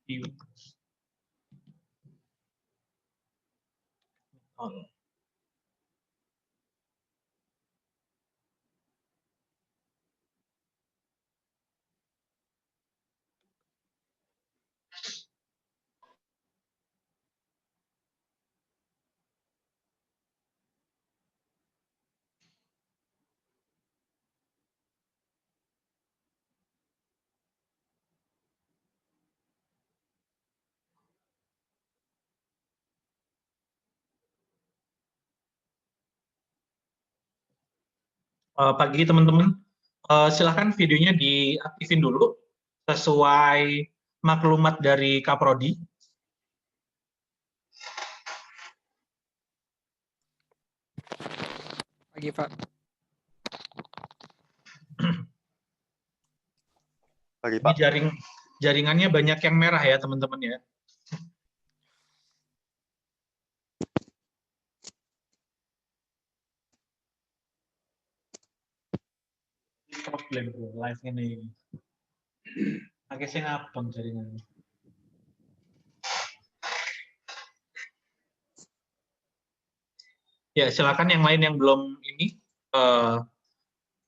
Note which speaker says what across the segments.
Speaker 1: di on. Pagi teman-teman, silahkan videonya diaktifin dulu sesuai maklumat dari Kaprodi.
Speaker 2: Pagi, Pak.
Speaker 3: Pagi,
Speaker 1: Ini
Speaker 3: Pak.
Speaker 1: jaringannya banyak yang merah ya teman-teman ya. Problem bro, live ini. Pakai sing abang jaringannya. Ya, silakan yang lain yang belum ini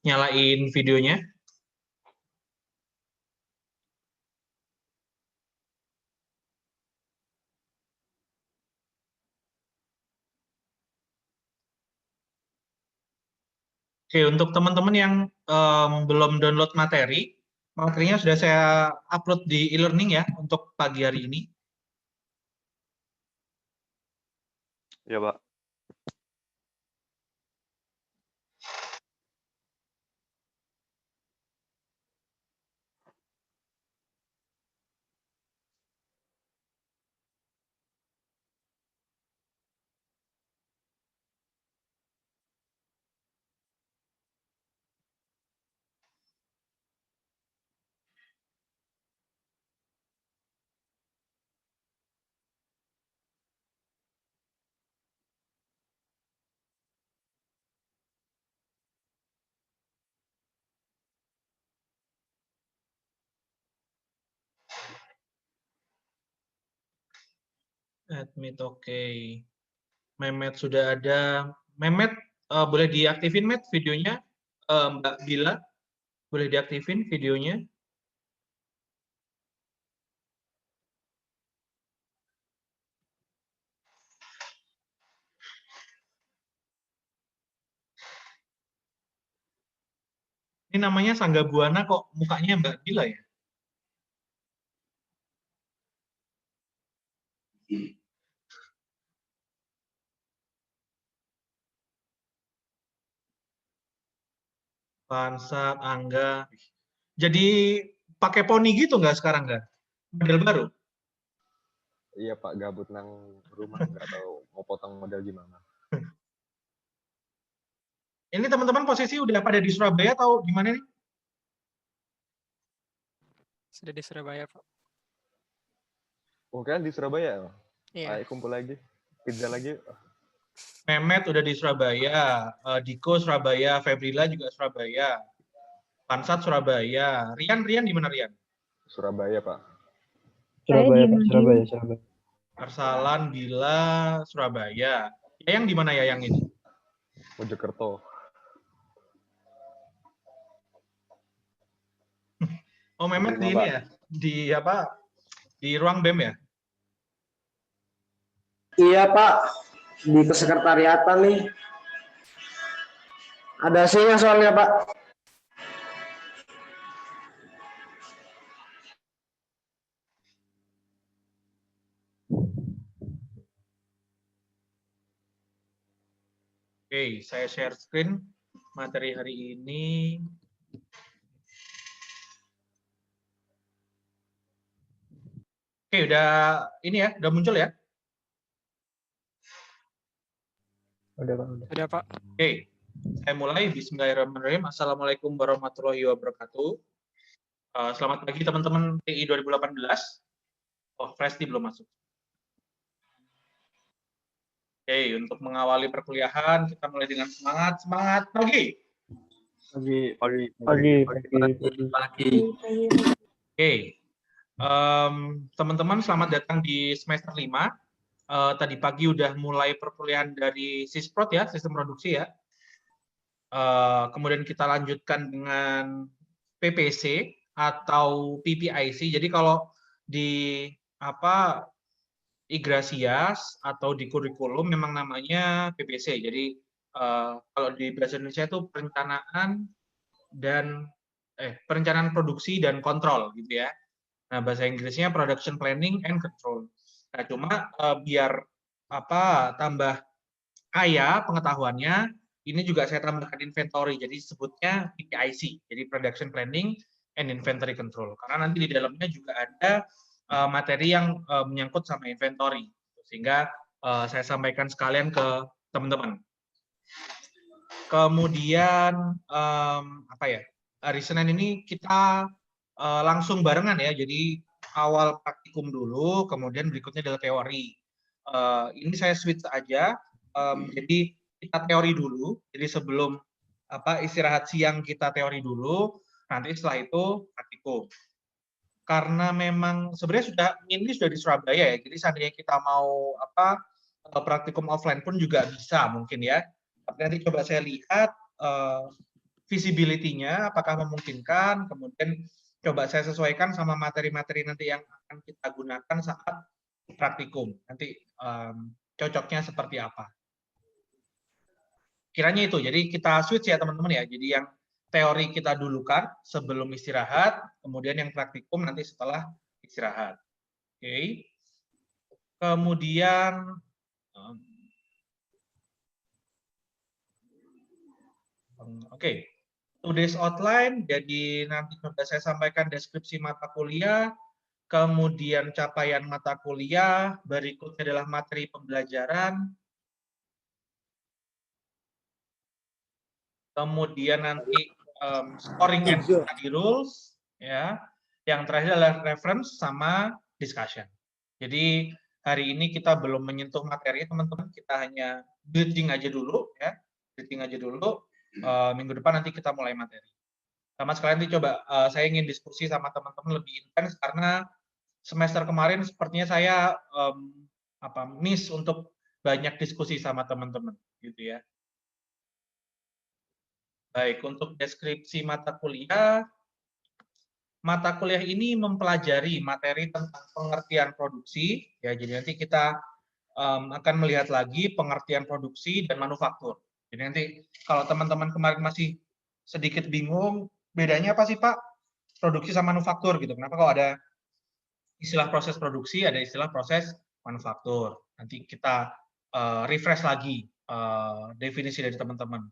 Speaker 1: nyalain videonya. Oke, untuk teman-teman yang belum download materinya sudah saya upload di e-learning ya untuk pagi hari ini.
Speaker 3: Ya, Pak.
Speaker 1: Admit oke. Mehmet sudah ada. Mehmet boleh diaktifin Met videonya. Mbak Bila boleh diaktifin videonya. Ini namanya Sangga Buana kok mukanya Mbak Bila ya? Bansat, Angga. Jadi pakai poni gitu nggak sekarang nggak? Model baru?
Speaker 3: Iya, Pak. Gabut nang rumah. Nggak tahu mau potong model gimana.
Speaker 1: Ini teman-teman posisi udah pada di Surabaya atau di mana nih?
Speaker 2: Sudah di Surabaya, Pak.
Speaker 3: Oh, kan di Surabaya?
Speaker 2: Iya.
Speaker 3: Ayo kumpul lagi. Pizza lagi.
Speaker 1: Mehmet udah di Surabaya, Diko Surabaya, Febrila juga Surabaya, Pansat Surabaya, Rian di mana Rian?
Speaker 3: Surabaya, Pak.
Speaker 4: Surabaya, Pak. Surabaya.
Speaker 1: Arsalan, Bila, Surabaya. Yayang di mana Yayang ini?
Speaker 3: Mojokerto.
Speaker 1: Oh, Mehmet di
Speaker 3: Rumah,
Speaker 1: ini
Speaker 3: Pak.
Speaker 1: ya? Di apa? Di ruang BEM ya?
Speaker 4: Iya, Pak. Di kesekretariatan nih. Ada hasilnya soalnya, Pak.
Speaker 1: Oke, saya share screen materi hari ini. Oke, udah ini ya, udah muncul ya?
Speaker 4: Udah, Pak.
Speaker 2: Udah, Pak.
Speaker 1: Oke, saya mulai. Bismillahirrahmanirrahim. Assalamualaikum warahmatullahi wabarakatuh. Selamat pagi teman-teman TI 2018. Oh, Presti belum masuk. Oke, untuk mengawali perkuliahan, kita mulai dengan semangat. Semangat pagi.
Speaker 3: Pagi.
Speaker 4: Pagi.
Speaker 1: Oke, Teman-teman, selamat datang di semester 5. Tadi pagi udah mulai perkuliahan dari Sisprot ya, sistem produksi ya. Kemudian kita lanjutkan dengan PPC atau PPIC. Jadi kalau di Igrasias atau di kurikulum memang namanya PPC. Jadi kalau di bahasa Indonesia itu perencanaan produksi dan kontrol gitu ya. Nah, bahasa Inggrisnya production planning and control. Nah, cuma biar tambah kaya pengetahuannya, ini juga saya tambahkan inventory. Jadi sebutnya PPIC. Jadi production planning and inventory control. Karena nanti di dalamnya juga ada materi yang menyangkut sama inventory. Sehingga saya sampaikan sekalian ke teman-teman. Kemudian hari Senin ini kita langsung barengan ya. Jadi awal praktikum dulu, kemudian berikutnya adalah teori. Ini saya switch aja. Jadi kita teori dulu. Jadi sebelum istirahat siang kita teori dulu. Nanti setelah itu praktikum. Karena memang sebenarnya ini sudah di Surabaya ya. Jadi seandainya kita mau praktikum offline pun juga bisa mungkin ya. Tapi nanti coba saya lihat visibility-nya apakah memungkinkan, kemudian coba saya sesuaikan sama materi-materi nanti yang akan kita gunakan saat praktikum. Nanti cocoknya seperti apa. Kiranya itu. Jadi kita switch ya teman-teman ya. Jadi yang teori kita dulukan sebelum istirahat, kemudian yang praktikum nanti setelah istirahat. Oke. Kemudian today's outline, jadi nanti sudah saya sampaikan deskripsi mata kuliah, kemudian capaian mata kuliah, berikutnya adalah materi pembelajaran, kemudian nanti scoring and study rules, ya. Yang terakhir adalah reference sama discussion. Jadi hari ini kita belum menyentuh materi teman-teman, kita hanya building aja dulu ya, building aja dulu. Minggu depan nanti kita mulai materi. Sama sekalian nanti coba saya ingin diskusi sama teman-teman lebih intens karena semester kemarin sepertinya saya miss untuk banyak diskusi sama teman-teman gitu ya. Baik, untuk deskripsi mata kuliah ini mempelajari materi tentang pengertian produksi ya. Jadi nanti kita akan melihat lagi pengertian produksi dan manufaktur. Jadi nanti kalau teman-teman kemarin masih sedikit bingung, bedanya apa sih Pak? Produksi sama manufaktur gitu. Kenapa kalau ada istilah proses produksi, ada istilah proses manufaktur. Nanti kita refresh lagi definisi dari teman-teman.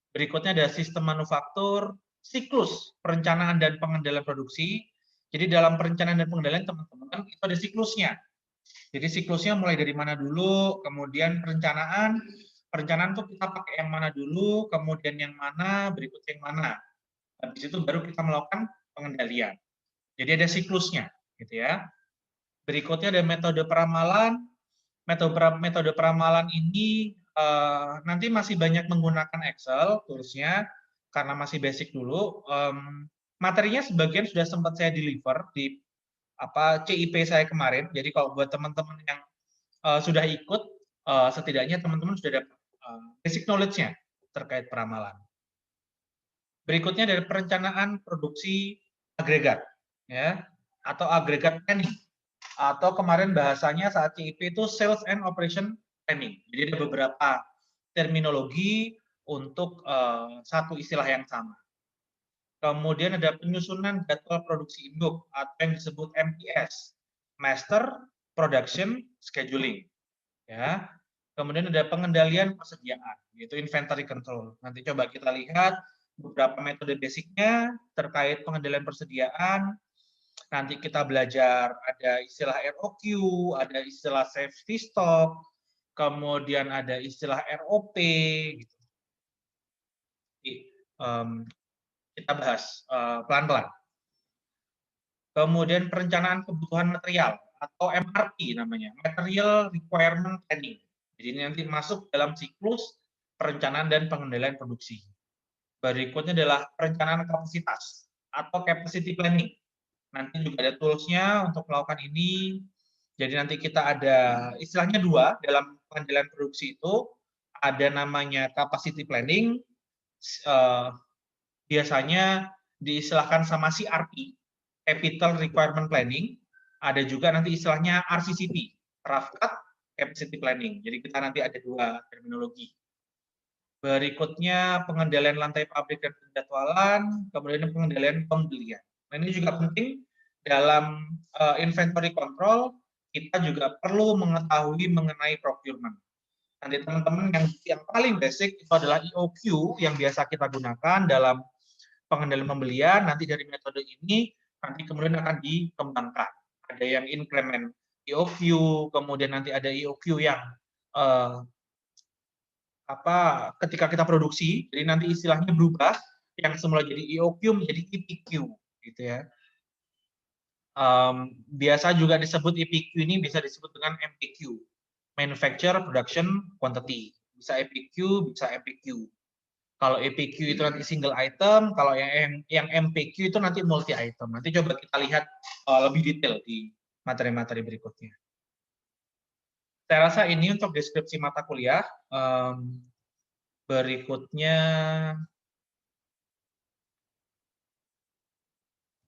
Speaker 1: Berikutnya ada sistem manufaktur, siklus perencanaan dan pengendalian produksi. Jadi dalam perencanaan dan pengendalian teman-teman itu ada siklusnya. Jadi siklusnya mulai dari mana dulu, kemudian perencanaan tuh kita pakai yang mana dulu, kemudian yang mana, berikutnya yang mana. Habis itu baru kita melakukan pengendalian. Jadi ada siklusnya, gitu ya. Berikutnya ada metode peramalan. Metode peramalan ini nanti masih banyak menggunakan Excel tulisnya karena masih basic dulu. Materinya sebagian sudah sempat saya deliver di CIP saya kemarin. Jadi kalau buat teman-teman yang sudah ikut, setidaknya teman-teman sudah dapat basic knowledge-nya terkait peramalan. Berikutnya dari perencanaan produksi agregat, ya, atau agregat planning, atau kemarin bahasanya saat CIP itu sales and operation planning. Jadi ada beberapa terminologi untuk satu istilah yang sama. Kemudian ada penyusunan jadwal produksi induk atau yang disebut MPS, Master Production Scheduling, ya. Kemudian ada pengendalian persediaan, yaitu inventory control. Nanti coba kita lihat beberapa metode basicnya terkait pengendalian persediaan. Nanti kita belajar ada istilah ROQ, ada istilah safety stock, kemudian ada istilah ROP, gitu. Kita bahas pelan-pelan. Kemudian perencanaan kebutuhan material atau MRP namanya, Material Requirement Planning. Jadi ini nanti masuk dalam siklus perencanaan dan pengendalian produksi. Berikutnya adalah perencanaan kapasitas atau capacity planning. Nanti juga ada tools-nya untuk melakukan ini. Jadi nanti kita ada istilahnya dua dalam pengendalian produksi itu, ada namanya capacity planning, biasanya diistilahkan sama CRP, Capital Requirement Planning, ada juga nanti istilahnya RCCP, Rough Cut Capacity Planning. Jadi kita nanti ada dua terminologi. Berikutnya pengendalian lantai pabrik dan penjadwalan, kemudian pengendalian pembelian. Nah, ini juga penting dalam inventory control, kita juga perlu mengetahui mengenai procurement. Nanti teman-teman yang paling basic itu adalah EOQ yang biasa kita gunakan dalam pengendalian pembelian. Nanti dari metode ini nanti kemudian akan dikembangkan. Ada yang increment EOQ, kemudian nanti ada EOQ yang ketika kita produksi, jadi nanti istilahnya berubah, yang semula jadi EOQ menjadi EPQ, gitu ya. Biasa juga disebut EPQ ini bisa disebut dengan MPQ, Manufacture Production Quantity. Bisa EPQ, bisa MPQ. Kalau EPQ itu nanti single item, kalau yang MPQ itu nanti multi item. Nanti coba kita lihat lebih detail di materi-materi berikutnya. Saya rasa ini untuk deskripsi mata kuliah. Berikutnya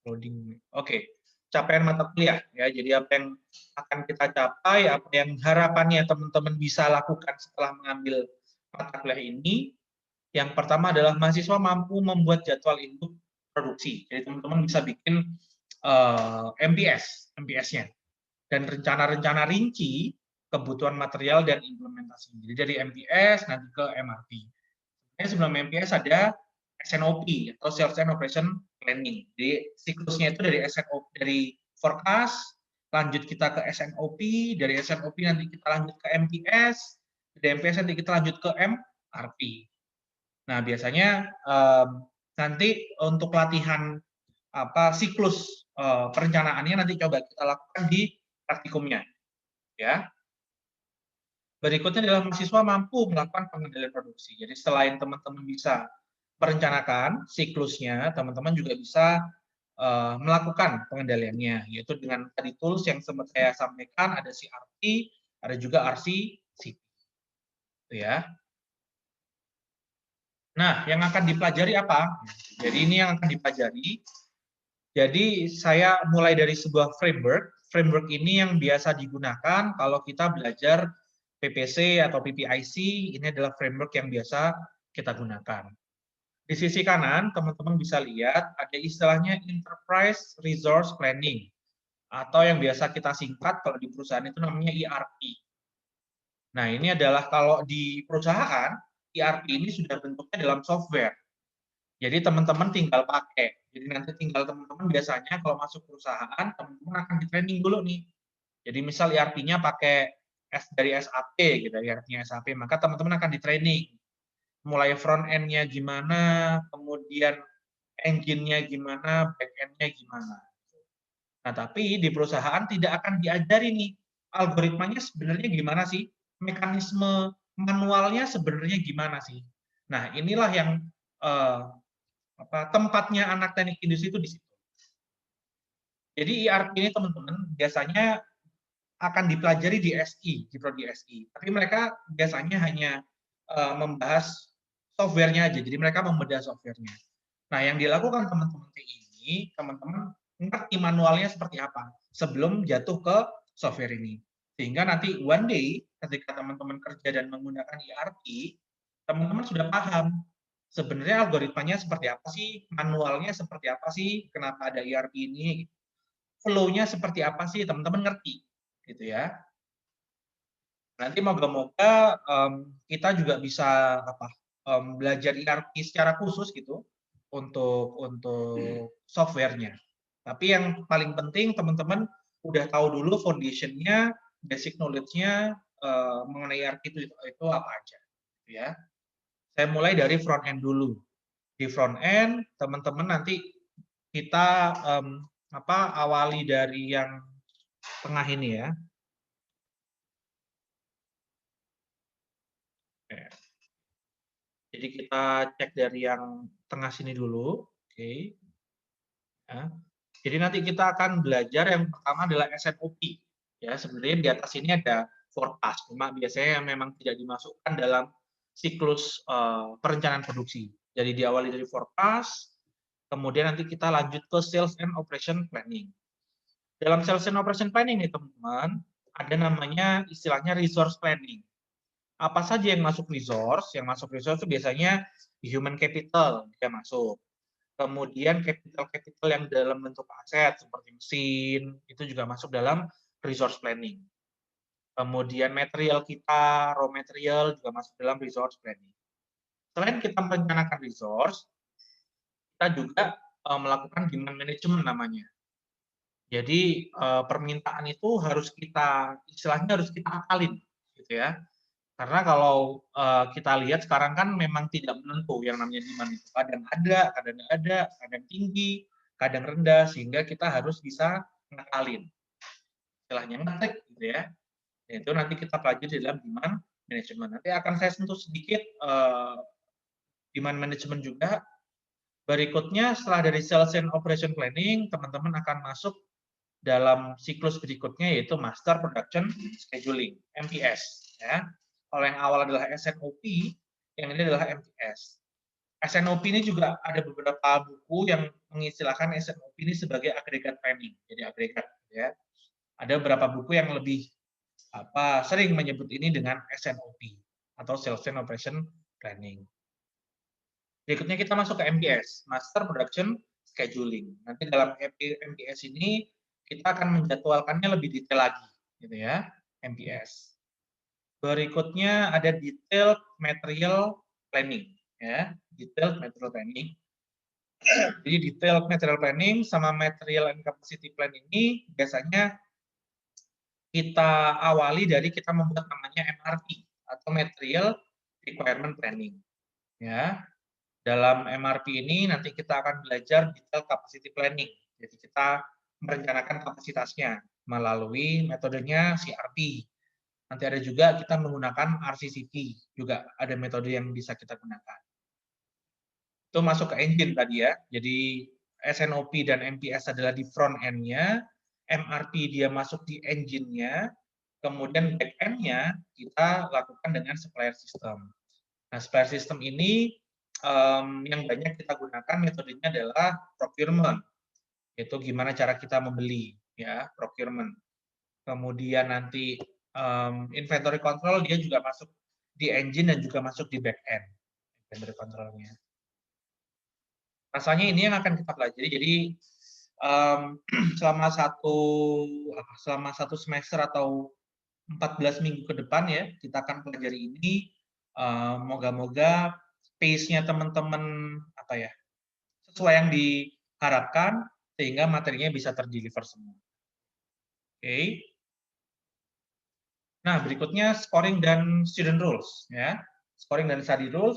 Speaker 1: loading. Oke, capaian mata kuliah ya. Jadi apa yang akan kita capai, apa yang harapannya teman-teman bisa lakukan setelah mengambil mata kuliah ini. Yang pertama adalah mahasiswa mampu membuat jadwal induk produksi. Jadi teman-teman bisa bikin MPS-nya dan rencana-rencana rinci kebutuhan material dan implementasi. Jadi dari MPS nanti ke MRP. Sebelum MPS ada SNOP atau Sales and Operation Planning. Jadi siklusnya itu dari SNOP, dari forecast, lanjut kita ke SNOP, dari SNOP nanti kita lanjut ke MPS, dari MPS nanti kita lanjut ke MRP. Nah biasanya nanti untuk latihan siklus perencanaannya nanti coba kita lakukan di praktikumnya, ya. Berikutnya adalah mahasiswa mampu melakukan pengendalian produksi. Jadi selain teman-teman bisa merencanakan siklusnya, teman-teman juga bisa melakukan pengendaliannya, yaitu dengan tadi tools yang sempat saya sampaikan, ada CRP, ada juga RCCP. Ya. Nah, yang akan dipelajari apa? Jadi ini yang akan dipelajari. Jadi saya mulai dari sebuah framework. Framework ini yang biasa digunakan kalau kita belajar PPC atau PPIC, ini adalah framework yang biasa kita gunakan. Di sisi kanan, teman-teman bisa lihat ada istilahnya Enterprise Resource Planning, atau yang biasa kita singkat kalau di perusahaan itu namanya ERP. Nah, ini adalah kalau di perusahaan, ERP ini sudah bentuknya dalam software. Jadi teman-teman tinggal pakai. Jadi nanti tinggal teman-teman biasanya kalau masuk perusahaan, teman-teman akan di-training dulu nih. Jadi misal ERP-nya pakai dari SAP gitu, ERP-nya SAP, maka teman-teman akan di-training. Mulai front end-nya gimana, kemudian engine-nya gimana, back end-nya gimana. Nah, tapi di perusahaan tidak akan diajari nih, algoritmanya sebenarnya gimana sih, mekanisme manualnya sebenarnya gimana sih. Nah, inilah yang tempatnya anak teknik industri itu di situ. Jadi ERP ini teman-teman biasanya akan dipelajari di SI, di prodi SI. Tapi mereka biasanya hanya membahas softwarenya aja. Jadi mereka membedah softwarenya. Nah, yang dilakukan teman-teman TI ini, teman-teman ngerti manualnya seperti apa sebelum jatuh ke software ini. Sehingga nanti one day ketika teman-teman kerja dan menggunakan ERP, teman-teman sudah paham sebenarnya algoritmanya seperti apa sih, manualnya seperti apa sih, kenapa ada ERP ini, flow-nya seperti apa sih, teman-teman ngerti, gitu ya. Nanti moga-moga kita juga bisa belajar ERP secara khusus gitu untuk softwarenya. Tapi yang paling penting teman-teman udah tahu dulu foundation-nya, basic knowledge-nya mengenai ERP itu apa aja, gitu ya. Saya mulai dari front end dulu. Di front end, teman-teman nanti kita awali dari yang tengah ini ya. Jadi kita cek dari yang tengah sini dulu. Oke. Ya. Jadi nanti kita akan belajar yang pertama adalah SNOP. Ya, sebenarnya di atas ini ada forecast, cuma biasanya memang tidak dimasukkan dalam siklus perencanaan produksi. Jadi diawali dari forecast, kemudian nanti kita lanjut ke sales and operation planning. Dalam sales and operation planning nih teman-teman, ada namanya istilahnya resource planning. Apa saja yang masuk resource? Yang masuk resource itu biasanya human capital dia masuk. Kemudian capital yang dalam bentuk aset seperti mesin itu juga masuk dalam resource planning. Kemudian material kita, raw material juga masuk dalam resource planning. Selain kita merencanakan resource, kita juga melakukan demand management namanya. Jadi permintaan itu harus istilahnya harus kita akalin, gitu ya. Karena kalau kita lihat sekarang kan memang tidak menentu yang namanya demand itu. Kadang ada, kadang nggak ada, kadang tinggi, kadang rendah, sehingga kita harus bisa ngakalin. Istilahnya ngetik gitu ya. Itu nanti kita pelajari dalam demand management. Nanti akan saya sentuh sedikit demand management juga. Berikutnya setelah dari sales and operation planning, teman-teman akan masuk dalam siklus berikutnya yaitu master production scheduling, MPS. Ya. Kalau yang awal adalah SNOP, yang ini adalah MPS. SNOP ini juga ada beberapa buku yang mengistilahkan SNOP ini sebagai agregat planning, jadi agregat. Ya. Ada beberapa buku yang lebih sering menyebut ini dengan SNOP atau Sales and Operation Planning. Berikutnya kita masuk ke MPS, Master Production Scheduling. Nanti dalam MPS ini kita akan menjadwalkannya lebih detail lagi, gitu ya, MPS. Berikutnya ada detailed material planning, ya, detailed material planning. Jadi detailed material planning sama material and capacity plan ini biasanya kita awali dari kita membuat namanya MRP atau Material Requirement Planning. Ya, dalam MRP ini nanti kita akan belajar detail capacity planning. Jadi kita merencanakan kapasitasnya melalui metodenya CRP. Nanti ada juga kita menggunakan RCCP, juga ada metode yang bisa kita gunakan. Itu masuk ke engine tadi ya. Jadi SNOP dan MPS adalah di front end-nya, MRP dia masuk di engine-nya, kemudian back end-nya kita lakukan dengan supplier system. Nah, supplier system ini yang banyak kita gunakan metodenya adalah procurement, yaitu gimana cara kita membeli, ya, procurement. Kemudian nanti inventory control dia juga masuk di engine dan juga masuk di back end inventory control-nya. Rasanya ini yang akan kita pelajari. Jadi selama satu semester atau 14 minggu ke depan ya kita akan pelajari ini. Moga-moga pace-nya teman-teman sesuai yang diharapkan sehingga materinya bisa terdeliver semua. Oke. Nah, berikutnya scoring dan student rules ya. Scoring dan study rules.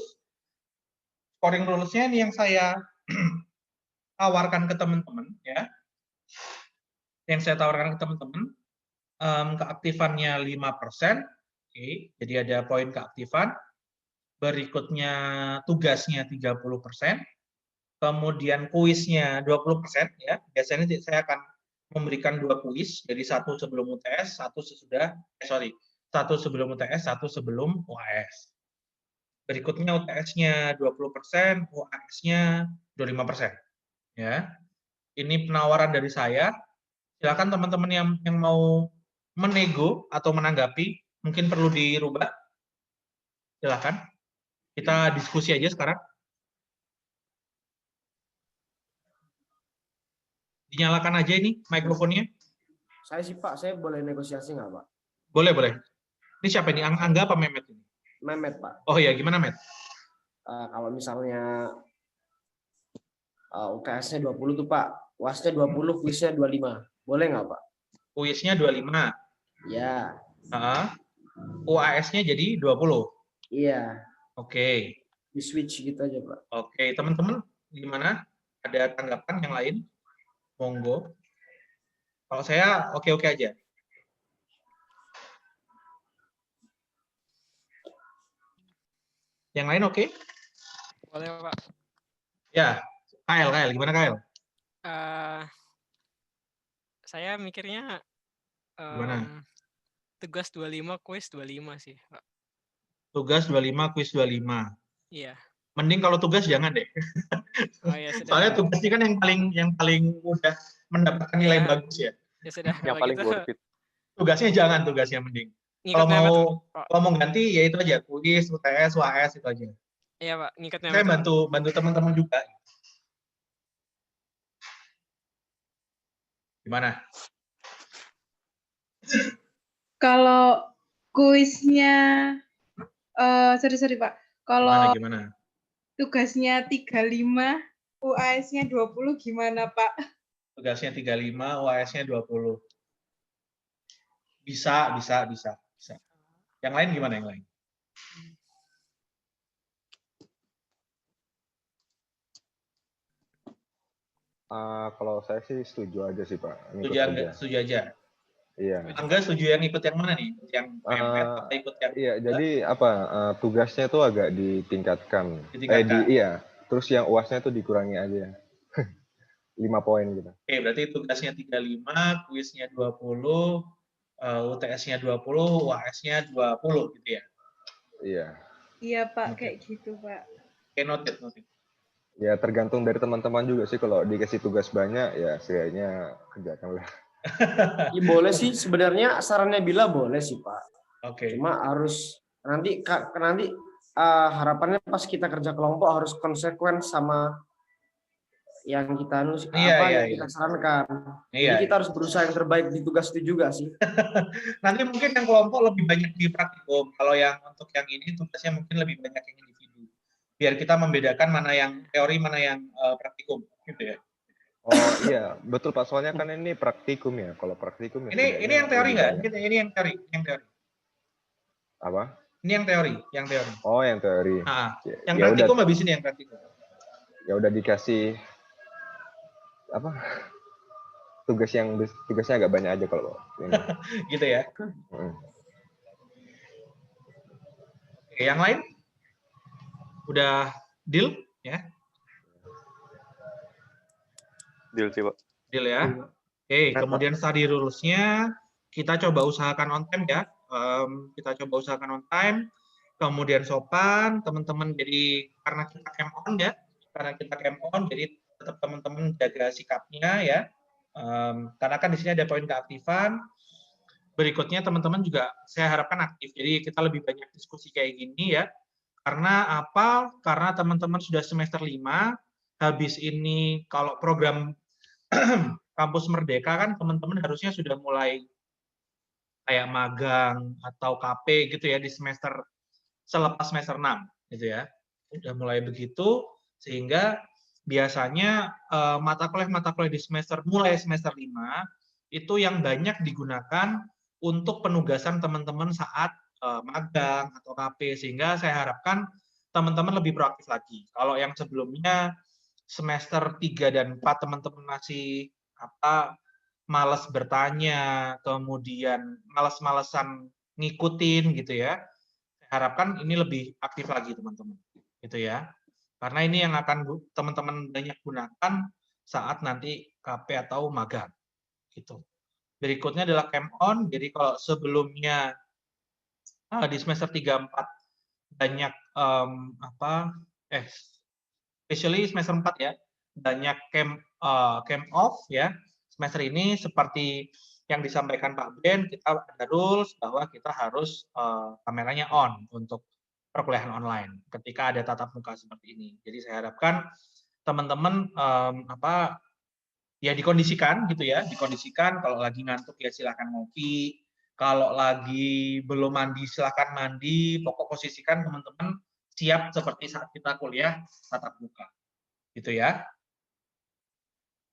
Speaker 1: Scoring rules-nya ini yang saya tawarkan ke teman-teman ya. Yang saya tawarkan ke teman-teman keaktifannya 5%. Oke, jadi ada poin keaktifan. Berikutnya tugasnya 30%. Kemudian kuisnya 20% ya. Biasanya saya akan memberikan 2 kuis, jadi satu sebelum UTS, satu sebelum UTS, satu sebelum UAS. Berikutnya UTS-nya 20%, UAS-nya 25%. Ya. Ini penawaran dari saya. Silakan teman-teman yang mau menego atau menanggapi, mungkin perlu dirubah. Silakan. Kita diskusi aja sekarang. Dinyalakan aja ini mikrofonnya.
Speaker 4: Saya sih Pak, saya boleh negosiasi nggak Pak?
Speaker 1: Boleh, boleh. Ini siapa ini? Angga apa Mehmet ini?
Speaker 4: Mehmet Pak.
Speaker 1: Oh ya, gimana Met?
Speaker 4: Kalau misalnya UTS-nya 20 tuh Pak, UAS-nya 20, kuisnya 25. Boleh nggak Pak?
Speaker 1: Kuisnya 25.
Speaker 4: Ya.
Speaker 1: UAS-nya jadi 20.
Speaker 4: Iya.
Speaker 1: Oke.
Speaker 4: Di switch gitu aja Pak.
Speaker 1: Oke, teman-teman gimana? Ada tanggapan yang lain? Monggo. Kalau saya oke-oke aja. Yang lain oke?
Speaker 2: Boleh Pak.
Speaker 1: Ya, Kyle, gimana Kyle?
Speaker 2: Saya mikirnya
Speaker 1: Gimana?
Speaker 2: tugas 25, kuis 25 sih, Pak.
Speaker 1: Tugas 25, kuis 25.
Speaker 2: Iya.
Speaker 1: Mending kalau tugas jangan deh.
Speaker 2: Oh ya sudah.
Speaker 1: Soalnya tugas ini kan yang paling mudah mendapatkan nilai
Speaker 2: Ya,
Speaker 1: bagus ya.
Speaker 2: ya sudah
Speaker 3: Yang
Speaker 2: kalau
Speaker 3: paling
Speaker 2: gitu
Speaker 3: worth it.
Speaker 1: Tugasnya jangan, tugasnya mending.
Speaker 2: ngikut
Speaker 1: Kalau mau
Speaker 2: Pak.
Speaker 1: kalau mau ganti ya itu aja, kuis, UTS, UAS itu aja.
Speaker 2: Iya, Pak, ngikut
Speaker 1: Saya
Speaker 2: Pak.
Speaker 1: bantu teman-teman juga. Gimana?
Speaker 5: Kalau kuisnya, sorry Pak. Kalau
Speaker 1: Gimana?
Speaker 5: tugasnya 35, UAS-nya 20 gimana Pak?
Speaker 1: Tugasnya 35, UAS-nya 20. Bisa. Yang lain gimana yang lain?
Speaker 3: Kalau saya sih setuju aja sih Pak. Ngikut
Speaker 1: Setuju aja.
Speaker 3: Iya.
Speaker 1: Angga setuju yang ikut yang mana nih? Yang PMF atau ikut yang
Speaker 3: Iya, jadi apa? Tugasnya tuh agak ditingkatkan. Iya. Terus yang UAS-nya tuh dikurangi aja. 5 poin gitu.
Speaker 1: Oke, berarti tugasnya 35, kuisnya 20, UTS-nya 20, UAS-nya 20 gitu ya?
Speaker 3: Iya.
Speaker 5: Iya Pak,
Speaker 1: Oke.
Speaker 5: kayak gitu Pak.
Speaker 1: Oke, noted.
Speaker 3: Ya tergantung dari teman-teman juga sih. Kalau dikasih tugas banyak ya setidaknya kerjakan lah.
Speaker 4: Ya, boleh sih sebenarnya sarannya Bila boleh sih Pak.
Speaker 1: Oke.
Speaker 4: Cuma harus nanti harapannya pas kita kerja kelompok harus konsekuen sama yang kita yang kita sarankan. Jadi kita harus berusaha yang terbaik di tugas itu juga sih.
Speaker 1: Nanti mungkin yang kelompok lebih banyak di praktikum. Kalau yang untuk yang ini tugasnya mungkin lebih banyak yang individu. Biar kita membedakan mana yang teori, mana yang praktikum, gitu ya.
Speaker 3: Oh iya, betul Pak. Soalnya kan ini praktikum ya. Kalau praktikum ya
Speaker 1: Ini yang teori nggak? Ini yang teori.
Speaker 3: Apa?
Speaker 1: Ini yang teori.
Speaker 3: Oh, yang teori.
Speaker 1: Nah,
Speaker 3: Ya,
Speaker 1: yang
Speaker 3: ya
Speaker 1: praktikum
Speaker 3: udah,
Speaker 1: habis ini yang praktikum.
Speaker 3: ya udah dikasih apa? Tugasnya agak banyak aja kalau ini.
Speaker 1: Gitu ya. Oke, yang lain? Udah deal ya?
Speaker 3: Deal sih, Pak.
Speaker 1: Deal ya. Oke, kemudian study rules-nya kita coba usahakan on time ya. Kita coba usahakan on time. Kemudian sopan, teman-teman. Jadi karena kita camp on ya, jadi tetap teman-teman jaga sikapnya ya. Karena kan di sini ada poin keaktifan. Berikutnya teman-teman juga saya harapkan aktif. Jadi kita lebih banyak diskusi kayak gini ya. Karena apa? Karena teman-teman sudah semester 5, habis ini kalau program Kampus Merdeka kan teman-teman harusnya sudah mulai kayak magang atau KP gitu ya di selepas semester 6 gitu ya. Udah mulai begitu sehingga biasanya mata kuliah di mulai semester 5 itu yang banyak digunakan untuk penugasan teman-teman saat magang atau KP, sehingga saya harapkan teman-teman lebih proaktif lagi. Kalau yang sebelumnya semester 3 dan 4 teman-teman masih malas bertanya, kemudian malas-malesan ngikutin gitu ya. Saya harapkan ini lebih aktif lagi teman-teman. Gitu ya. Karena ini yang akan teman-teman banyak gunakan saat nanti KP atau magang. Gitu. Berikutnya adalah camp on. Jadi kalau sebelumnya di semester 3 4 banyak especially semester 4 ya, banyak camp off ya. Semester ini seperti yang disampaikan Pak Ben, kita ada rules bahwa kita harus kameranya on untuk perkuliahan online ketika ada tatap muka seperti ini. Jadi saya harapkan teman-teman ya dikondisikan gitu ya, dikondisikan kalau lagi ngantuk ya silakan ngopi, kalau lagi belum mandi silakan mandi, pokok posisikan teman-teman siap seperti saat kita kuliah tatap muka. Gitu ya.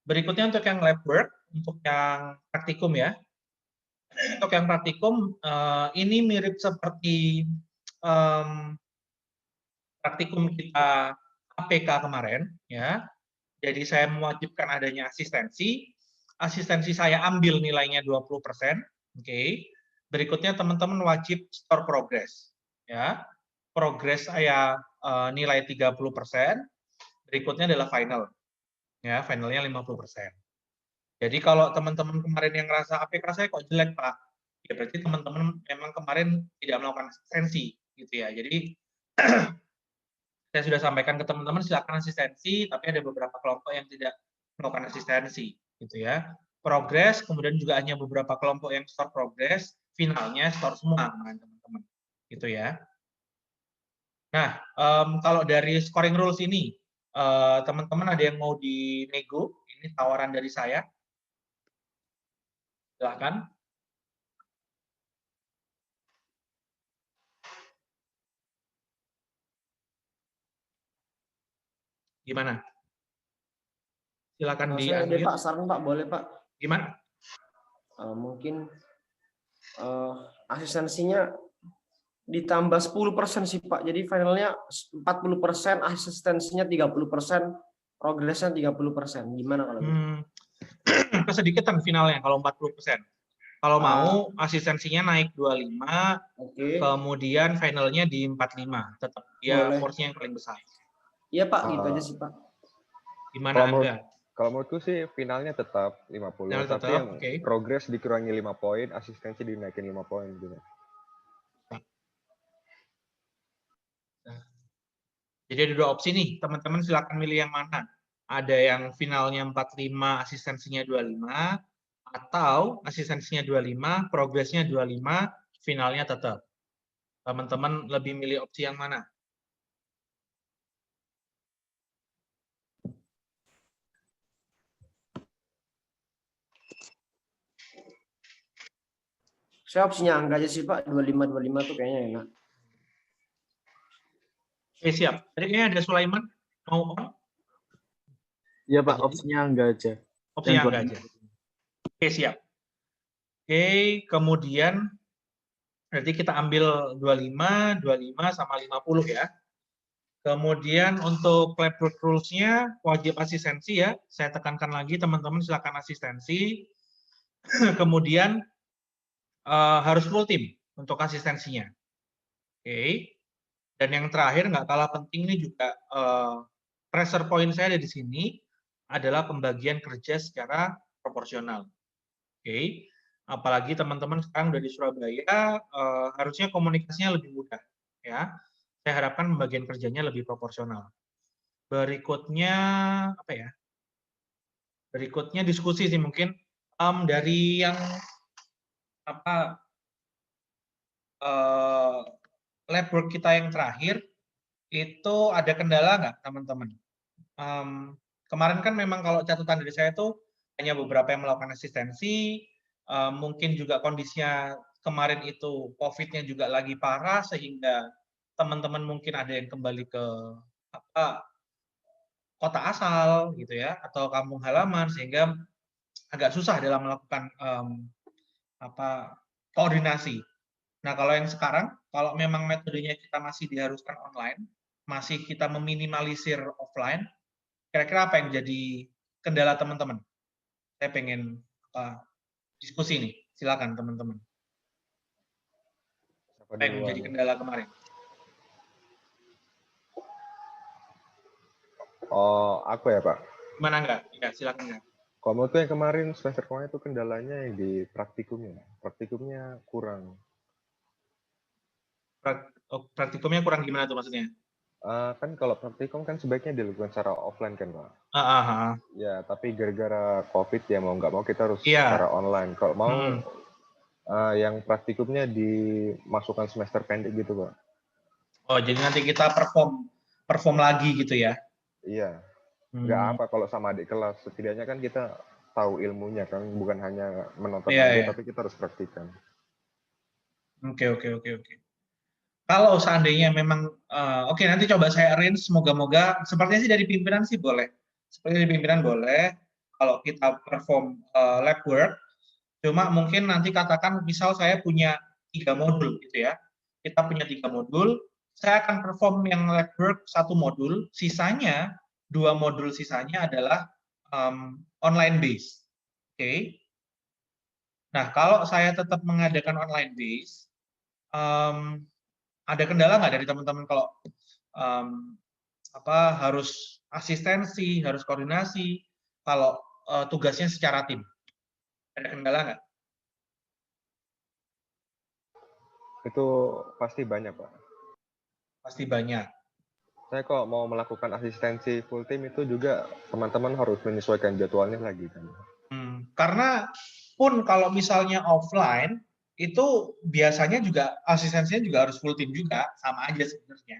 Speaker 1: Berikutnya untuk yang lab work, untuk yang praktikum ya. Untuk yang praktikum ini mirip seperti praktikum kita APK kemarin ya. Jadi saya mewajibkan adanya asistensi. Asistensi saya ambil nilainya 20%. Oke. Berikutnya teman-teman wajib store progress ya. Progress saya nilai 30%. Berikutnya adalah final. Ya, finalnya 50%. Jadi kalau teman-teman kemarin yang ngerasa APK saya kok jelek Pak, ya berarti teman-teman memang kemarin tidak melakukan asistensi gitu ya. Jadi saya sudah sampaikan ke teman-teman silakan asistensi, tapi ada beberapa kelompok yang tidak melakukan asistensi gitu ya. Progres, kemudian juga hanya beberapa kelompok yang store progres, finalnya store semua teman-teman gitu ya. Nah, kalau dari scoring rules ini, teman-teman ada yang mau dinego? Ini tawaran dari saya. Silakan. Gimana? Silakan
Speaker 4: di Pak, saran Pak, boleh Pak.
Speaker 1: Gimana?
Speaker 4: Mungkin asistensinya ditambah 10% sih Pak. Jadi finalnya 40%, asistensinya 30%, progresnya 30%. Gimana kalau gitu?
Speaker 1: Kesedikitan finalnya kalau 40%. Kalau mau asistensinya naik 25, kemudian finalnya di 45. Tetap dia porsinya yang paling besar.
Speaker 4: Iya Pak, gitu aja sih Pak.
Speaker 1: Gimana Anda?
Speaker 3: Kalau menurutku sih finalnya tetap 50, tapi yang progres dikurangi 5 poin, asistensi dinaikin 5 poin gitu.
Speaker 1: Jadi ada 2 opsi nih, teman-teman silakan milih yang mana. Ada yang finalnya 45, asistensinya 25, atau asistensinya 25, progresnya 25, finalnya tetap. Teman-teman lebih milih opsi yang mana?
Speaker 4: Saya opsinya angka aja sih Pak, 25 tuh kayaknya enak.
Speaker 1: Oke, siap. Tadi kayaknya ada Sulaiman mau on?
Speaker 6: Iya Pak, opsinya angka aja.
Speaker 1: Opsinya angka aja. Oke, siap. Oke, kemudian berarti kita ambil 25, 25 sama 50 ya. Kemudian untuk lab rules-nya wajib asistensi ya. Saya tekankan lagi teman-teman silakan asistensi. Kemudian harus full tim untuk asistensinya. Oke. Dan yang terakhir nggak kalah penting ini juga pressure point saya ada di sini adalah pembagian kerja secara proporsional. Oke. Apalagi teman-teman sekarang udah di Surabaya, harusnya komunikasinya lebih mudah ya. Saya harapkan pembagian kerjanya lebih proporsional. Berikutnya apa ya? Berikutnya diskusi sih mungkin dari yang apa lab work kita yang terakhir itu ada kendala nggak teman-teman? Kemarin kan memang kalau catatan dari saya tuh hanya beberapa yang melakukan asistensi, mungkin juga kondisinya kemarin itu COVID-nya juga lagi parah sehingga teman-teman mungkin ada yang kembali ke kota asal gitu ya atau kampung halaman sehingga agak susah dalam melakukan koordinasi. Nah, kalau yang sekarang, kalau memang metodenya kita masih diharuskan online, masih kita meminimalisir offline, kira-kira apa yang jadi kendala teman-teman? Saya pengen diskusi nih, silakan teman-teman. Apa yang menjadi kendala kemarin?
Speaker 3: Oh, aku ya Pak?
Speaker 1: Gimana enggak? Ya, silakan enggak.
Speaker 3: Kalau menurutku yang kemarin semester kemarin itu kendalanya yang di praktikumnya. Praktikumnya kurang.
Speaker 1: Praktikumnya kurang gimana tuh maksudnya?
Speaker 3: Kan kalau praktikum kan sebaiknya dilakukan secara offline kan Pak? Ya, tapi gara-gara COVID ya mau nggak mau kita harus secara online. Kalau mau yang praktikumnya dimasukkan semester pendek gitu Pak.
Speaker 1: Oh, jadi nanti kita perform lagi gitu ya?
Speaker 3: Iya. Nggak apa kalau sama adik kelas. Setidaknya kan kita tahu ilmunya kan, bukan hanya menonton aja, tapi kita harus praktikan.
Speaker 1: Oke. Kalau seandainya memang, oke nanti coba saya arrange, semoga-moga, sepertinya sih dari pimpinan sih boleh. Sepertinya dari pimpinan boleh, kalau kita perform lab work, cuma mungkin nanti katakan misal saya punya 3 modul gitu ya. Kita punya 3 modul, saya akan perform yang lab work 1 modul, sisanya 2 modul sisanya adalah online base. Oke. Nah, kalau saya tetap mengadakan online base, ada kendala nggak dari teman-teman kalau harus asistensi, harus koordinasi? Kalau tugasnya secara tim? Ada kendala nggak?
Speaker 3: Itu pasti banyak, Pak.
Speaker 1: Pasti banyak.
Speaker 3: Saya kok mau melakukan asistensi full tim itu juga teman-teman harus menyesuaikan jadwalnya lagi kan.
Speaker 1: Karena pun kalau misalnya offline itu biasanya juga asistensinya juga harus full tim juga, sama aja sebenarnya.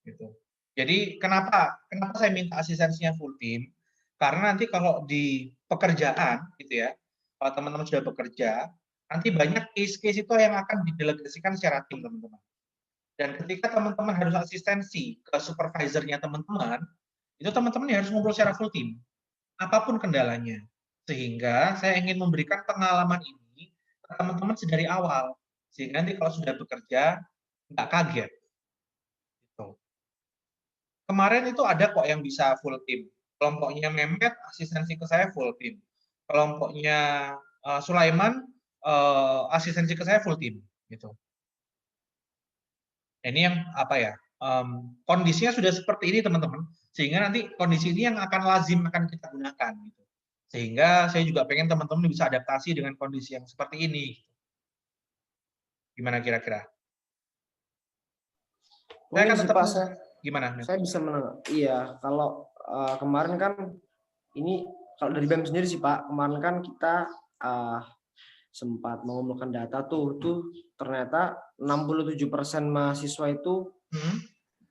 Speaker 1: Gitu. Jadi kenapa saya minta asistensinya full tim? Karena nanti kalau di pekerjaan gitu ya, kalau teman-teman sudah bekerja, nanti banyak case-case itu yang akan didelegasikan secara tim, teman-teman. Dan ketika teman-teman harus asistensi ke supervisornya teman-teman, itu teman-teman harus ngobrol secara full tim, apapun kendalanya. Sehingga saya ingin memberikan pengalaman ini ke teman-teman sedari awal, sehingga nanti kalau sudah bekerja nggak kaget. Gitu. Kemarin itu ada kok yang bisa full tim. Kelompoknya Mehmet asistensi ke saya full tim. Kelompoknya Sulaiman asistensi ke saya full tim. Gitu. Ini yang apa ya? Kondisinya sudah seperti ini teman-teman, sehingga nanti kondisi ini yang akan lazim akan kita gunakan. Gitu. Sehingga saya juga pengen teman-teman bisa adaptasi dengan kondisi yang seperti ini. Gimana kira-kira? Saya akan tetap gimana?
Speaker 4: Saya bisa menang. Iya, kalau kemarin kan ini kalau dari BEM sendiri sih Pak, kemarin kan kita sempat mengumpulkan data tuh ternyata 67% mahasiswa itu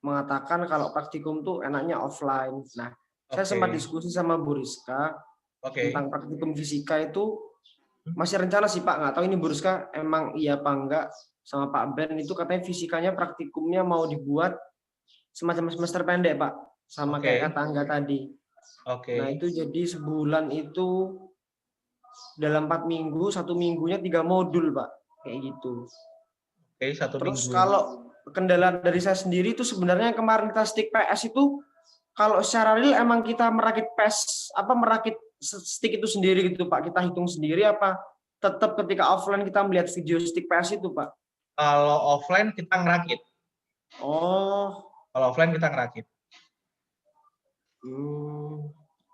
Speaker 4: mengatakan kalau praktikum tuh enaknya offline. Nah, saya sempat diskusi sama Bu Rizka tentang praktikum fisika itu masih rencana sih Pak, nggak tahu ini Bu Rizka emang iya apa enggak, sama Pak Ben itu katanya fisikanya praktikumnya mau dibuat semacam semester pendek Pak, sama kayak kata Angga tadi. Nah itu jadi sebulan itu dalam 4 minggu, 1 minggunya 3 modul Pak, kayak gitu. Terus minggu. Kalau kendala dari saya sendiri itu sebenarnya kemarin kita stick PS itu kalau secara real emang kita merakit merakit stick itu sendiri gitu Pak, kita hitung sendiri apa tetap ketika offline kita melihat video stick PS itu Pak?
Speaker 1: Kalau offline kita ngerakit. Kalau offline kita ngerakit.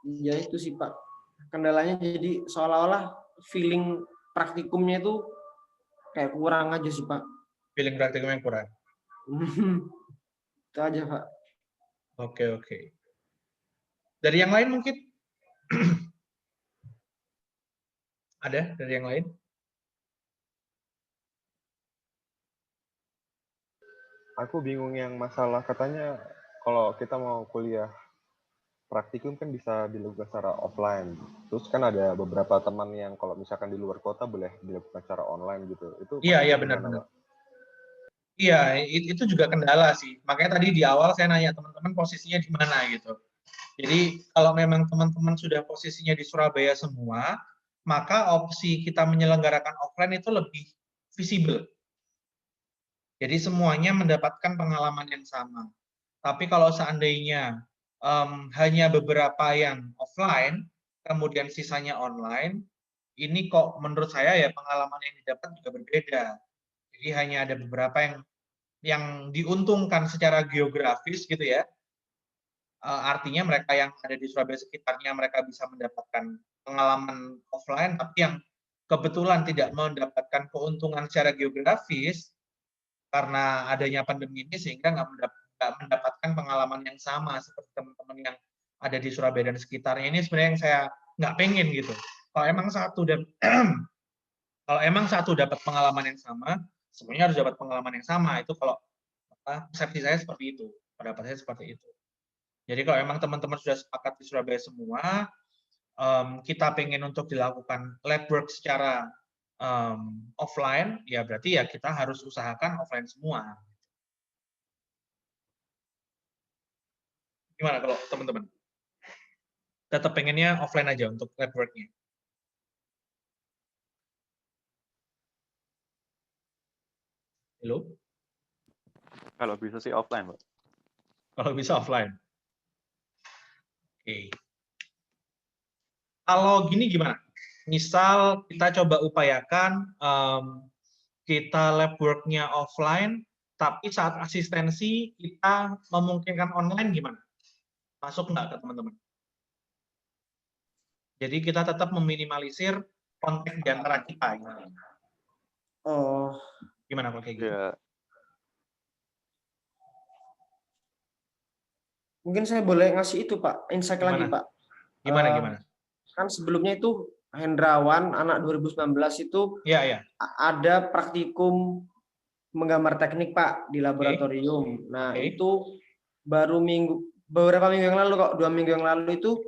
Speaker 4: Ya itu sih Pak. Kendalanya jadi seolah-olah feeling praktikumnya itu kayak kurang aja sih Pak.
Speaker 1: Feeling praktikumnya kurang.
Speaker 4: Itu aja Pak.
Speaker 1: Oke. Dari yang lain mungkin? Ada dari yang lain?
Speaker 3: Aku bingung yang masalah katanya kalau kita mau kuliah praktikum kan bisa dilakukan secara offline. Terus kan ada beberapa teman yang kalau misalkan di luar kota boleh dilakukan secara online gitu. Itu
Speaker 1: iya benar. Iya, itu juga kendala sih. Makanya tadi di awal saya nanya teman-teman posisinya di mana gitu. Jadi kalau memang teman-teman sudah posisinya di Surabaya semua, maka opsi kita menyelenggarakan offline itu lebih visible. Jadi semuanya mendapatkan pengalaman yang sama. Tapi kalau seandainya hanya beberapa yang offline, kemudian sisanya online, ini kok menurut saya ya pengalaman yang didapat juga berbeda. Jadi hanya ada beberapa yang diuntungkan secara geografis gitu ya. Artinya mereka yang ada di Surabaya sekitarnya mereka bisa mendapatkan pengalaman offline, tapi yang kebetulan tidak mendapatkan keuntungan secara geografis karena adanya pandemi ini sehingga nggak mendapatkan pengalaman yang sama seperti teman-teman yang ada di Surabaya dan sekitarnya. Ini sebenarnya yang saya nggak pengen gitu. Kalau emang satu dapat pengalaman yang sama, semuanya harus dapat pengalaman yang sama. Itu kalau persepsi saya seperti itu, pendapat saya seperti itu. Jadi kalau emang teman-teman sudah sepakat di Surabaya semua, kita pengen untuk dilakukan lab work secara offline, ya berarti ya kita harus usahakan offline semua. Gimana kalau teman-teman? Tetap pengennya offline aja untuk lab work-nya? Halo?
Speaker 7: Kalau bisa sih offline, Pak.
Speaker 1: Kalau bisa offline. Oke. Kalau gini gimana? Misal kita coba upayakan kita lab work-nya offline, tapi saat asistensi kita memungkinkan online gimana? Masuk nggak ke teman-teman? Jadi kita tetap meminimalisir kontak di antara kita.
Speaker 4: Oh.
Speaker 1: Gimana kalau kayak gitu?
Speaker 7: Ya.
Speaker 4: Mungkin saya boleh ngasih itu Pak, insight lagi Pak.
Speaker 1: Gimana?
Speaker 4: Kan sebelumnya itu Hendrawan anak 2019 itu ada praktikum menggambar teknik Pak di laboratorium. Nah itu baru beberapa minggu yang lalu kok, 2 minggu yang lalu itu.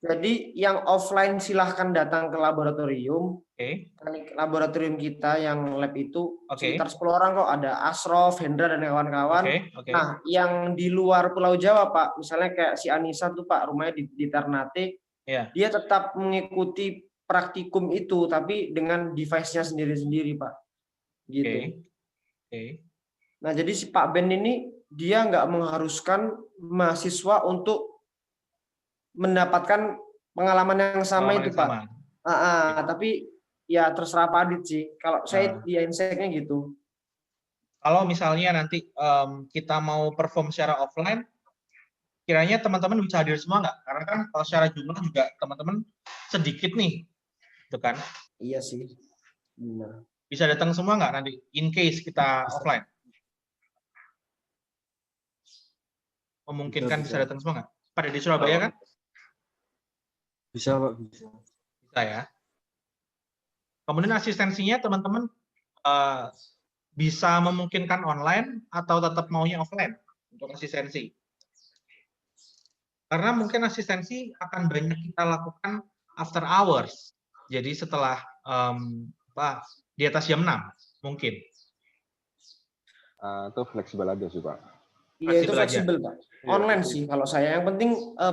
Speaker 4: Jadi yang offline silahkan datang ke laboratorium. Laboratorium kita yang lab itu sekitar 10 orang kok, ada Asrof, Hendra dan kawan-kawan. Nah, yang di luar Pulau Jawa Pak, misalnya kayak si Anissa tuh Pak, rumahnya di Ternate, dia tetap mengikuti praktikum itu, tapi dengan device-nya sendiri-sendiri Pak. Gitu. Nah, jadi si Pak Ben ini dia nggak mengharuskan mahasiswa untuk mendapatkan pengalaman yang sama itu Pak. Tapi ya terserah Pak Adit sih. Kalau saya dia insight-nya gitu.
Speaker 1: Kalau misalnya nanti kita mau perform secara offline, kiranya teman-teman bisa hadir semua nggak? Karena kan kalau secara jumlah juga teman-teman sedikit nih, gitu kan?
Speaker 4: Iya sih. Benar.
Speaker 1: Bisa datang semua nggak nanti? In case kita offline? Memungkinkan bisa datang semua nggak? Pada di Surabaya kan?
Speaker 6: Bisa Pak, bisa.
Speaker 1: Bisa ya. Kemudian asistensinya teman-teman bisa memungkinkan online atau tetap maunya offline untuk asistensi. Karena mungkin asistensi akan banyak kita lakukan after hours. Jadi setelah di atas jam 6 mungkin.
Speaker 3: Itu fleksibel aja sih Pak.
Speaker 4: Iya itu fleksibel Pak. Online sih kalau saya. Yang penting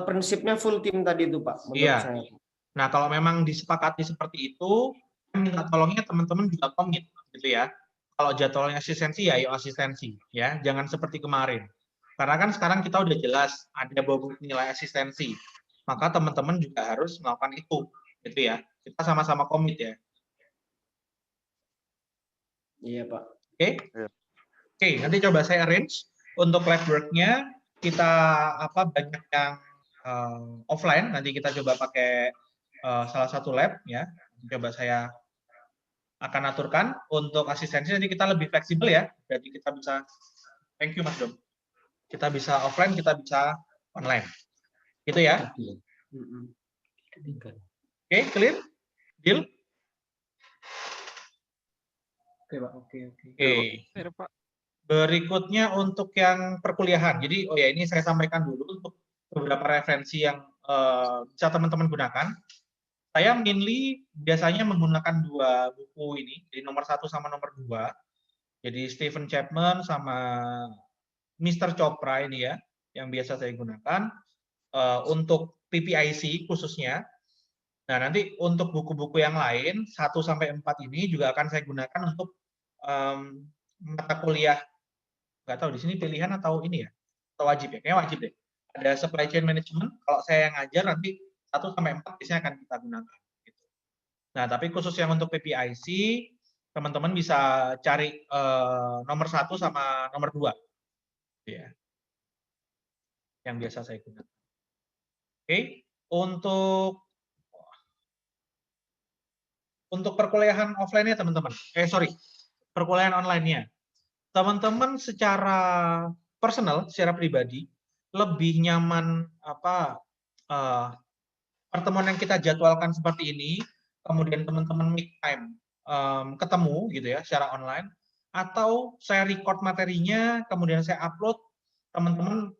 Speaker 4: prinsipnya full tim tadi itu Pak. Menurut saya.
Speaker 1: Nah kalau memang disepakati seperti itu, minta tolongnya teman-teman juga komit gitu ya. Kalau jadwalnya asistensi ya yuk asistensi ya, jangan seperti kemarin. Karena kan sekarang kita udah jelas ada bobot nilai asistensi. Maka teman-teman juga harus melakukan itu gitu ya. Kita sama-sama komit ya.
Speaker 4: Iya, Pak.
Speaker 1: Oke, nanti coba saya arrange untuk lab work-nya kita banyak yang offline, nanti kita coba pakai salah satu lab ya. Coba saya akan aturkan untuk asistensi, nanti kita lebih fleksibel ya. Jadi kita bisa, thank you Mas Dom. Kita bisa offline, kita bisa online. Gitu ya. Oke, clear? Deal?
Speaker 6: Oke Pak, oke.
Speaker 2: Pak.
Speaker 1: Berikutnya untuk yang perkuliahan. Jadi, ini saya sampaikan dulu untuk beberapa referensi yang bisa teman-teman gunakan. Saya mainly biasanya menggunakan 2 buku ini, jadi nomor 1 sama nomor 2. Jadi Stephen Chapman sama Mr. Chopra ini ya, yang biasa saya gunakan untuk PPIC khususnya. Nah, nanti untuk buku-buku yang lain 1-4 ini juga akan saya gunakan untuk mata kuliah. Nggak tahu di sini pilihan atau ini ya, atau wajib ya? Kayaknya wajib deh. Ada supply chain management. Kalau saya yang ngajar nanti 1-4 biasanya akan kita gunakan. Gitu. Nah, tapi khusus yang untuk PPIC, teman-teman bisa cari nomor 1 sama nomor 2. Ya. Yang biasa saya gunakan. Oke, untuk perkuliahan offline-nya teman-teman. Perkuliahan online-nya. Teman-teman secara personal, secara pribadi, lebih nyaman pertemuan yang kita jadwalkan seperti ini, kemudian teman-teman make time ketemu gitu ya secara online, atau saya record materinya, kemudian saya upload, teman-teman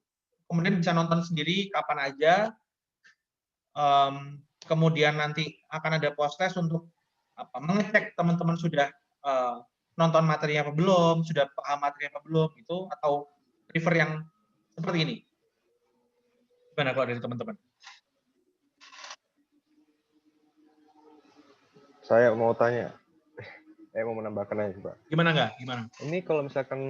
Speaker 1: kemudian bisa nonton sendiri kapan aja, kemudian nanti akan ada post test untuk mengecek teman-teman sudah nonton materinya apa belum, sudah paham materinya apa belum, itu atau refer yang seperti ini. Gimana kalau dari teman-teman?
Speaker 3: Saya mau tanya, mau menambahkan aja Pak.
Speaker 1: Gimana?
Speaker 3: Ini kalau misalkan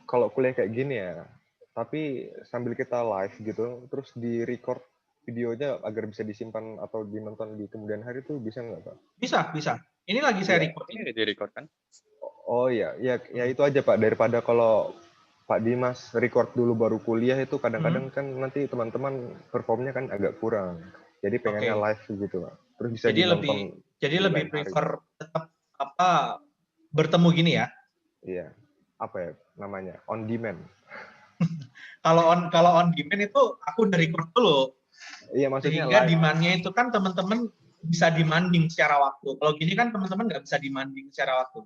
Speaker 3: kalau kuliah kayak gini ya, tapi sambil kita live gitu, terus di record videonya agar bisa disimpan atau ditonton di kemudian hari itu bisa nggak Pak?
Speaker 1: Bisa. Ini lagi saya record.
Speaker 7: Ini di-record kan?
Speaker 3: Oh ya itu aja Pak, daripada kalau Pak Dimas record dulu baru kuliah itu kadang-kadang kan nanti teman-teman performnya kan agak kurang. Jadi pengennya live gitu Pak. Terus bisa dinonton.
Speaker 1: Jadi lebih prefer tetap bertemu gini ya?
Speaker 3: Iya. Apa ya namanya? On demand.
Speaker 1: Kalau on demand itu aku udah record dulu.
Speaker 3: Iya, maksudnya
Speaker 1: sehingga demand-nya itu kan teman-teman bisa demanding secara waktu. Kalau gini kan teman-teman nggak bisa demanding secara waktu.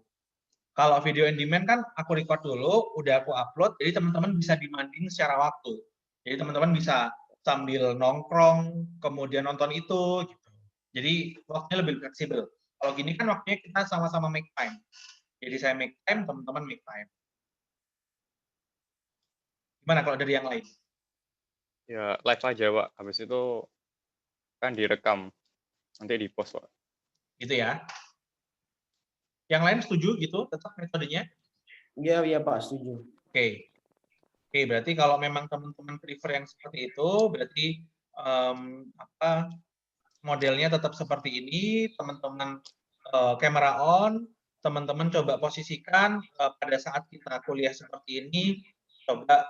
Speaker 1: Kalau video on demand kan aku record dulu, udah aku upload, jadi teman-teman bisa demanding secara waktu. Jadi teman-teman bisa sambil nongkrong, kemudian nonton itu, gitu. Jadi waktunya lebih fleksibel. Kalau gini kan waktunya kita sama-sama make time. Jadi saya make time, teman-teman make time. Gimana kalau dari yang lain?
Speaker 7: Ya live aja Pak, habis itu kan direkam, nanti di post Pak.
Speaker 1: Gitu ya. Yang lain setuju gitu, tetap metodenya?
Speaker 4: Iya Pak, setuju.
Speaker 1: Oke, berarti kalau memang teman-teman prefer yang seperti itu, berarti modelnya tetap seperti ini, teman-teman kamera on, teman-teman coba posisikan pada saat kita kuliah seperti ini, coba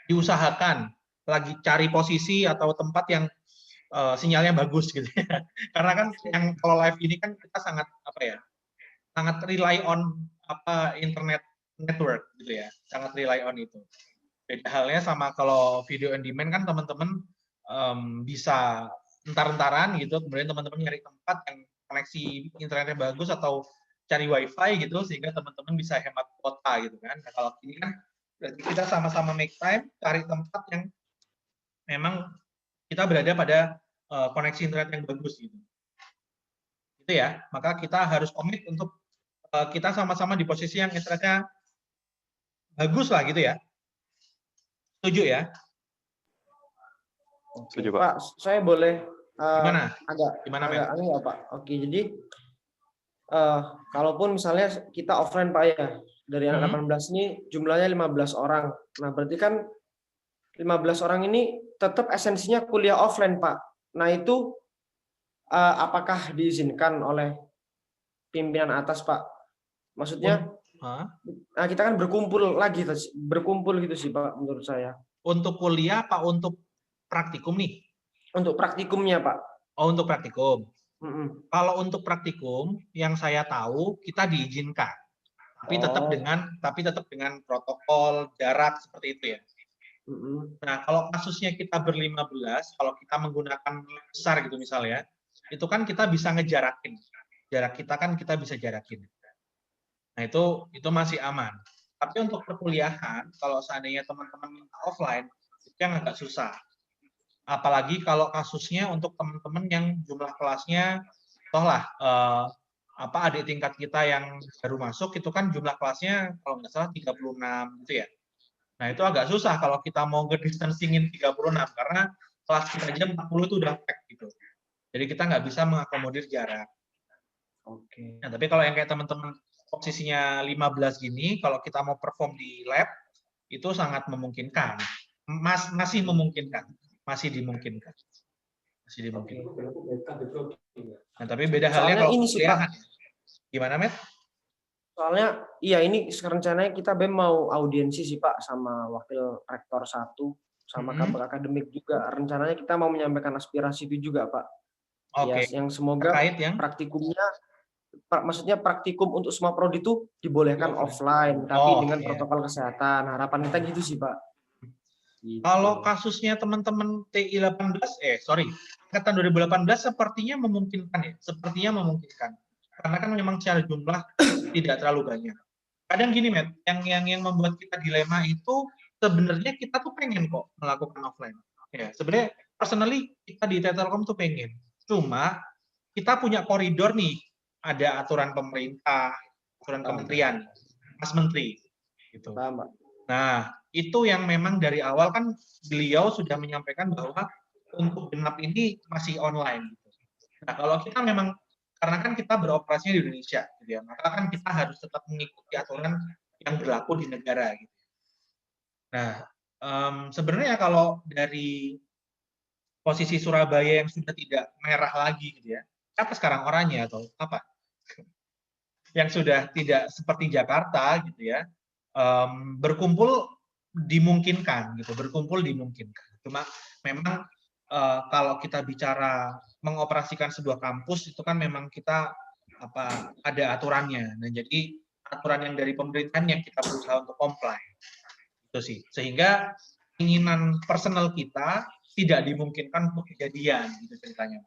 Speaker 1: diusahakan lagi cari posisi atau tempat yang sinyalnya bagus gitu ya. Karena kan yang kalau live ini kan kita sangat sangat rely on internet network gitu ya, sangat rely on itu. Beda halnya sama kalau video on demand kan teman-teman bisa entar-entaran gitu, kemudian teman-teman nyari tempat yang koneksi internetnya bagus atau cari wifi gitu sehingga teman-teman bisa hemat kuota gitu kan. Nah, kalau ini kan berarti kita sama-sama make time cari tempat yang memang kita berada pada koneksi internet yang bagus gitu. Itu ya, maka kita harus komit untuk kita sama-sama di posisi yang internetnya bagus lah gitu ya. Setuju ya?
Speaker 7: Setuju Pak.
Speaker 4: Pak, saya boleh
Speaker 1: gimana?
Speaker 4: Gimana aneh ya Pak? Oke, jadi kalaupun misalnya kita offline Pak ya, dari anak 18 ini jumlahnya 15 orang. Nah, berarti kan 15 orang ini tetap esensinya kuliah offline Pak. Nah, itu apakah diizinkan oleh pimpinan atas Pak? Maksudnya, nah kita kan berkumpul gitu sih Pak menurut saya.
Speaker 1: Untuk kuliah Pak, untuk praktikum nih?
Speaker 4: Untuk praktikumnya Pak.
Speaker 1: Oh, untuk praktikum. Kalau untuk praktikum yang saya tahu kita diizinkan, tapi tetap dengan protokol jarak seperti itu ya. Nah, kalau kasusnya kita ber-15, kalau kita menggunakan besar gitu misalnya, itu kan kita bisa ngejarakin. Jarak kita kan kita bisa jarakin. Nah, itu masih aman. Tapi untuk perkuliahan, kalau seandainya teman-teman minta offline, itu yang agak susah. Apalagi kalau kasusnya untuk teman-teman yang jumlah kelasnya, tohlah adik tingkat kita yang baru masuk, itu kan jumlah kelasnya kalau nggak salah 36 gitu ya. Nah, itu agak susah kalau kita mau nge-distancingin 36, karena kelas kita aja 40 itu udah pack gitu. Jadi kita nggak bisa mengakomodir jarak.
Speaker 4: Oke.
Speaker 1: Nah, tapi kalau yang kayak teman-teman posisinya 15 gini, kalau kita mau perform di lab, itu sangat memungkinkan. Masih memungkinkan. Masih dimungkinkan. Nah, tapi beda halnya kalau kuliahan. Gimana, Met?
Speaker 4: Soalnya, iya ini rencananya kita BEM mau audiensi sih Pak, sama Wakil Rektor 1, sama kabak akademik juga. Rencananya kita mau menyampaikan aspirasi itu juga Pak.
Speaker 1: Oke.
Speaker 4: Ya, yang semoga praktikumnya, maksudnya praktikum untuk semua prodi itu dibolehkan offline, tapi dengan protokol kesehatan. Harapan kita gitu sih Pak.
Speaker 1: Gitu. Kalau kasusnya teman-teman TI 18, angkatan 2018 sepertinya memungkinkan ya, karena kan memang secara jumlah tidak terlalu banyak. Kadang gini, Matt, yang membuat kita dilema itu sebenarnya kita tuh pengen kok melakukan offline. Ya, sebenarnya personally kita di Telkom tuh pengen. Cuma kita punya koridor nih, ada aturan pemerintah, aturan kementerian, Mas Menteri, gitu. Nah, itu yang memang dari awal kan beliau sudah menyampaikan bahwa untuk genap ini masih online. Nah, kalau kita memang karena kan kita beroperasinya di Indonesia, gitu ya, maka kan kita harus tetap mengikuti aturan yang berlaku di negara. Gitu. Nah, sebenarnya kalau dari posisi Surabaya yang sudah tidak merah lagi, gitu ya, apa sekarang oranye atau apa? Yang sudah tidak seperti Jakarta, gitu ya, berkumpul dimungkinkan, gitu, Cuma memang kalau kita bicara mengoperasikan sebuah kampus itu kan memang kita ada aturannya. Nah, jadi aturan yang dari pemerintahan yang kita berusaha untuk comply. Itu sih. Sehingga keinginan personal kita tidak dimungkinkan untuk kejadian gitu ceritanya.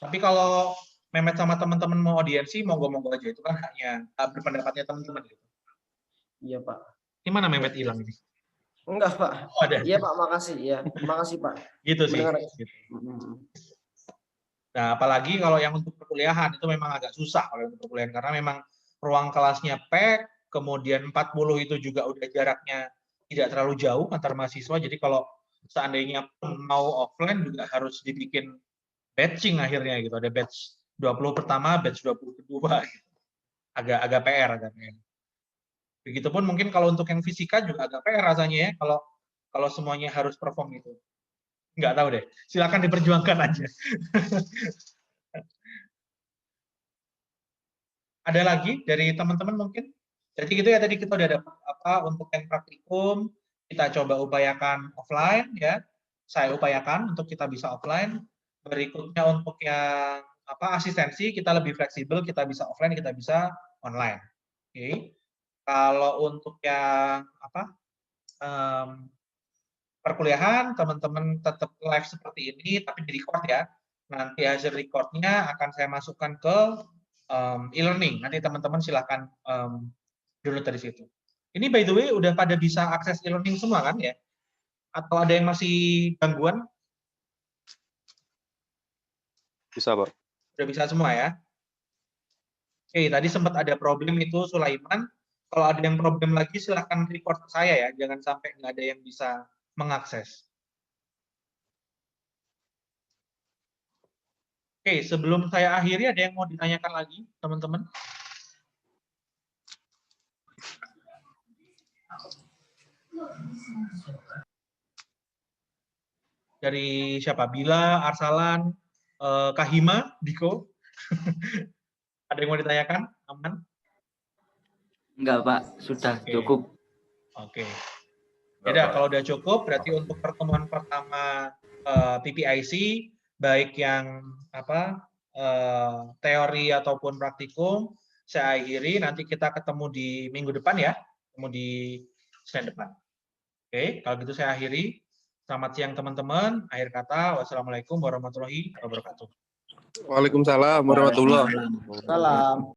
Speaker 1: Tapi kalau Mehmet sama teman-teman mau audiensi, monggo-monggo aja, itu kan haknya berpendapatnya teman-teman gitu.
Speaker 4: Iya, Pak.
Speaker 1: Di mana Mehmet hilang ini?
Speaker 4: Enggak, Pak.
Speaker 1: Oh, ada.
Speaker 4: Iya, Pak, makasih. Iya, makasih, Pak.
Speaker 1: Gitu sih. Gitu. Nah, apalagi kalau yang untuk perkuliahan itu memang agak susah kalau untuk perkuliahan karena memang ruang kelasnya pack, kemudian 40 itu juga udah jaraknya tidak terlalu jauh antar mahasiswa. Jadi kalau seandainya mau offline juga harus dibikin batching akhirnya gitu. Ada batch 20 pertama, batch 20 kedua gitu. Agak PR. Begitupun mungkin kalau untuk yang fisika juga agak PR rasanya ya kalau semuanya harus perform gitu. Nggak tahu deh, silakan diperjuangkan aja. Ada lagi dari teman-teman mungkin? Jadi gitu ya, tadi kita udah dapat untuk yang praktikum, kita coba upayakan offline ya. Saya upayakan untuk kita bisa offline. Berikutnya untuk yang asistensi, kita lebih fleksibel, kita bisa offline, kita bisa online. Oke. Kalau untuk yang perkuliahan, teman-teman tetap live seperti ini, tapi di record ya. Nanti hasil recordnya akan saya masukkan ke e-learning. Nanti teman-teman silahkan download dari situ. Ini by the way udah pada bisa akses e-learning semua kan ya? Atau ada yang masih gangguan?
Speaker 7: Bisa, Pak.
Speaker 1: Udah bisa semua ya? Oke, tadi sempat ada problem itu Sulaiman. Kalau ada yang problem lagi silahkan report ke saya ya. Jangan sampai nggak ada yang bisa mengakses. Oke, sebelum saya akhiri, ada yang mau ditanyakan lagi, teman-teman? Dari siapa? Bila, Arsalan, Kahima, Diko? Ada yang mau ditanyakan? Aman?
Speaker 6: Enggak, Pak. Sudah cukup.
Speaker 1: Oke. Ya, kalau udah cukup, berarti untuk pertemuan pertama PPIC, baik yang teori ataupun praktikum, saya akhiri. Nanti kita ketemu di minggu depan ya, ketemu di Senin depan. Oke, kalau gitu saya akhiri. Selamat siang teman-teman. Akhir kata, wassalamualaikum warahmatullahi wabarakatuh.
Speaker 8: Waalaikumsalam warahmatullahi wabarakatuh.
Speaker 4: Salam.